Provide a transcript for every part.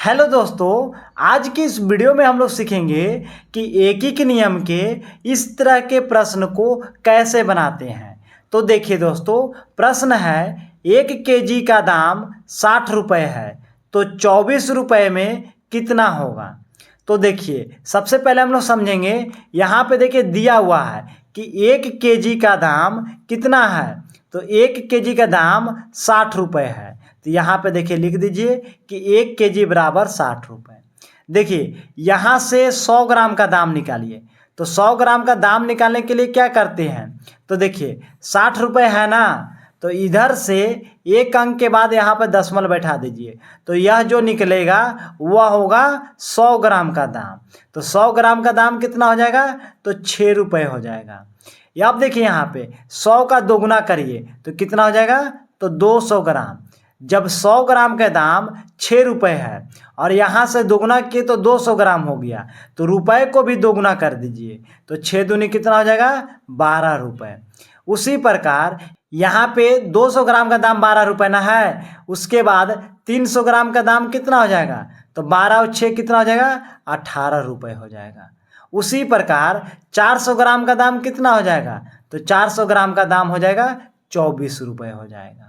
Hello दोस्तों, आज की इस वीडियो में हम लोग सीखेंगे कि एकीक नियम के इस तरह के प्रश्न को कैसे बनाते हैं। तो देखिए दोस्तों, प्रश्न है 1 kg का दाम 60 रुपये है, तो 24 रुपये में कितना होगा। तो देखिए, सबसे पहले हम लोग समझेंगे, यहाँ पे देखिए दिया हुआ है कि 1 kg का दाम कितना है। तो 1 kg का दाम 60 रुपये है। तो यहाँ पे देखिए लिख दीजिए कि 1 kg बराबर 60 रुपये। देखिए यहाँ से 100 ग्राम का दाम निकालिए। तो 100 ग्राम का दाम निकालने के लिए क्या करते हैं, तो देखिए 60 रुपये है ना, तो इधर से एक अंक के बाद यहाँ पर दशमलव बैठा दीजिए। तो यह जो निकलेगा वह होगा 100 ग्राम का दाम। तो 100 ग्राम का दाम कितना हो जाएगा, तो 6 रुपये हो जाएगा। या आप देखिए यहाँ पे 100 का दोगुना करिए तो कितना हो जाएगा, तो 200 ग्राम। जब 100 ग्राम का दाम 6 रुपये है और यहाँ से दोगुना किए तो 200 ग्राम हो गया, तो रुपए को भी दोगुना कर दीजिए। तो 6 दूनी कितना हो जाएगा, 12 रुपये। उसी प्रकार यहाँ पे 200 ग्राम का दाम 12 रुपये ना है, उसके बाद 300 ग्राम का दाम कितना हो जाएगा, तो 12 और 6 कितना हो जाएगा, 18 रुपये हो जाएगा। उसी प्रकार 400 ग्राम का दाम कितना हो जाएगा, तो 400 ग्राम का दाम हो जाएगा 24 रुपये हो जाएगा।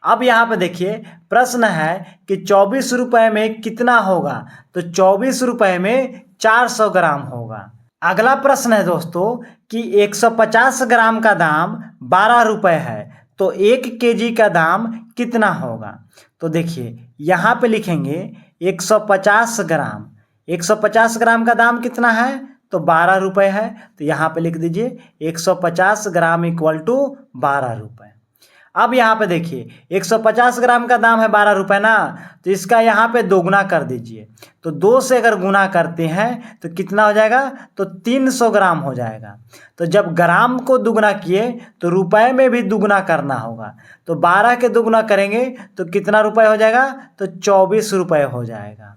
अब यहाँ पे देखिए प्रश्न है कि 24 रुपये में कितना होगा, तो 24 रुपये में 400 ग्राम होगा। अगला प्रश्न है दोस्तों कि 150 ग्राम का दाम 12 रुपये है, तो 1 kg का दाम कितना होगा। तो देखिए यहाँ पे लिखेंगे 150 ग्राम। 150 ग्राम का दाम कितना है, तो 12 रुपये है। तो यहाँ पे लिख दीजिए 150 ग्राम इक्वल टू 12 रुपये। अब यहाँ पे देखिए 150 ग्राम का दाम है 12 रुपये ना, तो इसका यहाँ पे दोगुना कर दीजिए। तो 2 से अगर गुना करते हैं तो कितना हो जाएगा, तो 300 ग्राम हो जाएगा। तो जब ग्राम को दुगुना किए तो रुपए में भी दुगुना करना होगा। तो 12 के दुगुना करेंगे तो कितना रुपये हो जाएगा, तो 24 रुपये हो जाएगा।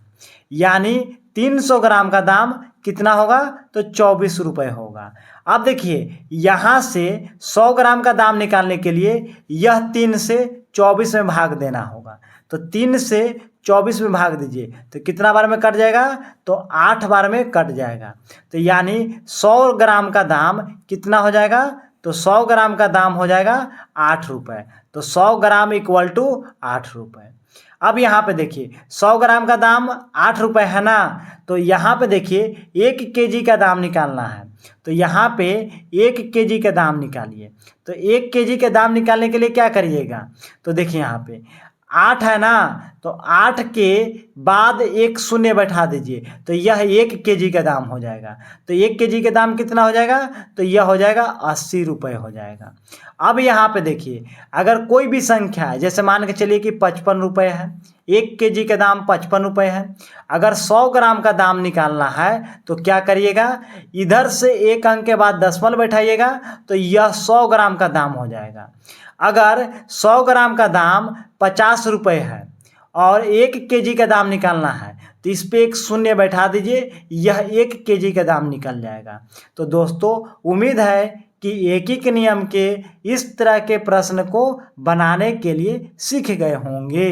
यानी 300 ग्राम का दाम कितना होगा, तो 24 रुपये होगा। अब देखिए यहाँ से 100 ग्राम का दाम निकालने के लिए यह 3 से 24 में भाग देना होगा। तो 3 से 24 में भाग दीजिए तो कितना बार में कट जाएगा, तो 8 बार में कट जाएगा। तो यानी 100 ग्राम का दाम कितना हो जाएगा, तो 100 ग्राम का दाम हो जाएगा 8 रुपये। तो 100 ग्राम इक्वल टू 8 रुपये। अब यहाँ पे देखिए 100 ग्राम का दाम 8 रुपये है ना, तो यहाँ पे देखिए 1 kg का दाम निकालना है। तो यहाँ पे 1 kg का दाम निकालिए। तो 1 kg के दाम निकालने के लिए क्या करिएगा, तो देखिए यहाँ पे 8 है ना, तो 8 के बाद एक शून्य बैठा दीजिए तो यह 1 kg का दाम हो जाएगा। तो 1 kg का दाम कितना हो जाएगा, तो यह हो जाएगा 80 रुपये हो जाएगा। अब यहाँ पे देखिए अगर कोई भी संख्या है, जैसे मान के चलिए कि 55 रुपये है, 1 kg का दाम 55 रुपये है। अगर 100 ग्राम का दाम निकालना है तो क्या करिएगा, इधर से एक अंक के बाद दशमलव बैठाइएगा तो यह 100 ग्राम का दाम हो जाएगा। अगर 100 ग्राम का दाम 50 रुपये है और 1 kg का दाम निकालना है तो इस पे एक शून्य बैठा दीजिए, यह 1 kg का दाम निकल जाएगा। तो दोस्तों उम्मीद है कि एकीक नियम के इस तरह के प्रश्न को बनाने के लिए सीख गए होंगे।